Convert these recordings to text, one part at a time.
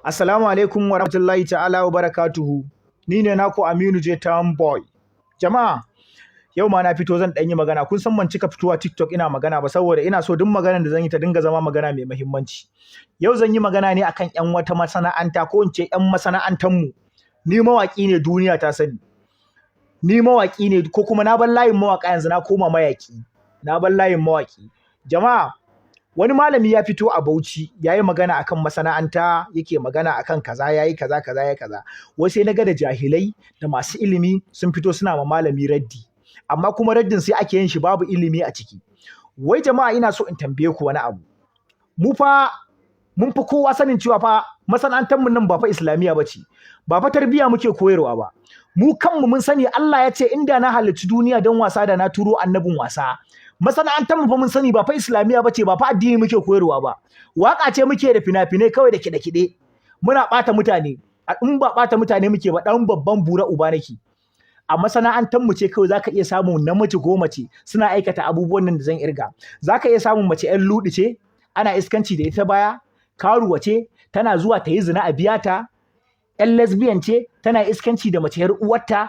Assalamu alaikum wa rahmatullahi ta'ala wa barakatuhu. Ni ne naku Aminu J Town Boy. Jama'a, yau ma na fito zan ɗan yi magana. Kun san ban cika fitowa TikTok ina magana ba saboda ina so duk maganar da zan yi ta dinga zama magana mai muhimmanci. Yau zan yi magana ne akan ƴan wata masana'anta ko in ce ƴan masana'antanmu. Ni mawaƙi ne, duniya ta sani. Ni mawaƙi ne ko kuma na bar layin mawaƙa yanzu na koma mayaƙi. Na bar layin mawaƙi. Jama'a, wani malami ya fito a Bauchi yayi magana akan masana'anta, yake magana akan kaza, yayi kaza yayi kaza. Wai sai naga da jahilai da masu ilimi sun fito suna ma malami raddi. Amma kuma raddin sai ake yin shi babu ilimi a ciki. Wai jama'a, ina so in tambaye ku wani abu. Mun fi kowa sanin cewa fa masana'antar mu nan ba fa Islamiyya bace. Ba fa tarbiyya muke koyarwa ba. Mu kanmu mun sani Allah ya ce inda na halarci duniya don wasa da na turo annabin wasa. Masana'antar mu fa mun sani ba fa Islamiyya bace, ba fa addini muke koyarwa ba. Waka ce muke da fina-finai kawai da kiɗe-kiɗe. Muna ɓata mutane. In ba ɓata mutane muke ba, ɗan babban bura uba nake. A masana'antar mu ce kawai zaka iya samun namiji ko mace suna aikata abubuwan nan da zan irga. Zaka iya samun mace ƴan luɗi ce, ana iskanci da ita baya, karuwa ce, tana zuwa ta yi zina a biya ta, ƴan lesbian ce, tana iskanci da mace ƴar uwarta,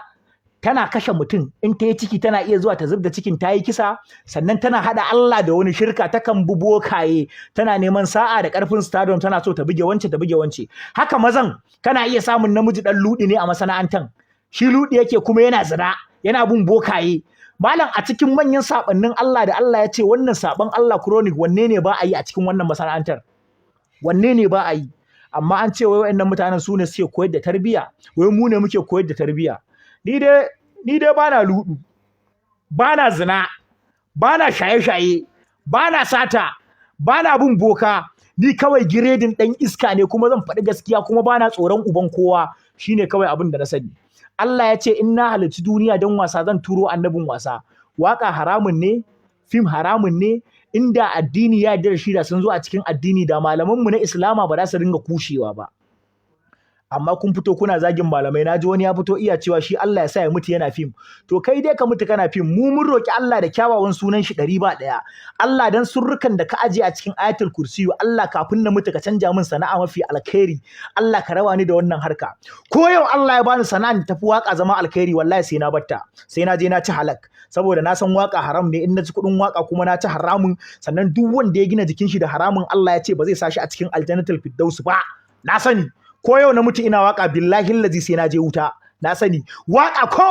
tana kashe mutum, in ta yi ciki tana iya zuwa ta zubda cikin ta yi kisa, sannan tana haɗa Allah da wani shirka, takan bi bokaye, tana neman sa'a da ƙarfin stardom, tana so ta buge wance ta buge wance. Haka mazan kana iya samun namiji ɗan luɗi ne a masana'antan. Shi luɗi yake kuma yana zina, yana bin bokaye. Malam, a cikin manyan saɓannin Allah da Allah ya ce wannan saɓan Allah chronic, wanne ne ba a yi a cikin wannan masana'antar? Wanne ne ba a yi? Amma an ce wai waɗannan mutanen su ne suke koyar da tarbiyya, wai mu ne muke koyar da tarbiyya. Ni dai bana luɗu, bana zina, bana shaye-shaye, bana sata, bana bin boka. Ni kawai giredin ɗan iska ne, kuma zan faɗi gaskiya, kuma bana tsoron uban kowa. Shine kawai abin da na sani. Allah ya ce in na halarci duniya don wasa zan turo annabin wasa. Waka haramun ne, fim haramun ne. Inda addini ya yarda da shi da sun zo a cikin addini, da malamanmu na Islama ba za su ringa kushewa ba. Amma kun fito kuna zagin malamai. Na ji wani ya fito iya cewa shi Allah ya sa ya mutu yana fim. To kai dai ka mutu kana fim. Mu mun roki Allah da kyawawan sunan shi 100 Allah, dan surrukan da ka aje a cikin ayatul kursiyu, Allah kafin na mutu ka canja min sana'a mafi alkhairi. Allah ka rawa ni da wannan harka. Ko yau Allah ya bani sana'a da tafi waka zama alkhairi, wallahi sai na batta. Sai na je na ci halak. Saboda na san waka haram ne, in na ci kuɗin waka kuma na ci haramun. Sannan duk wanda ya gina jikin shi da haramun, Allah ya ce ba zai sa shi a cikin aljannatul firdaus ba. Na sani. Ko yau na mutu ina waka, billahi lazi sai na je wuta. Na sani. Waka ko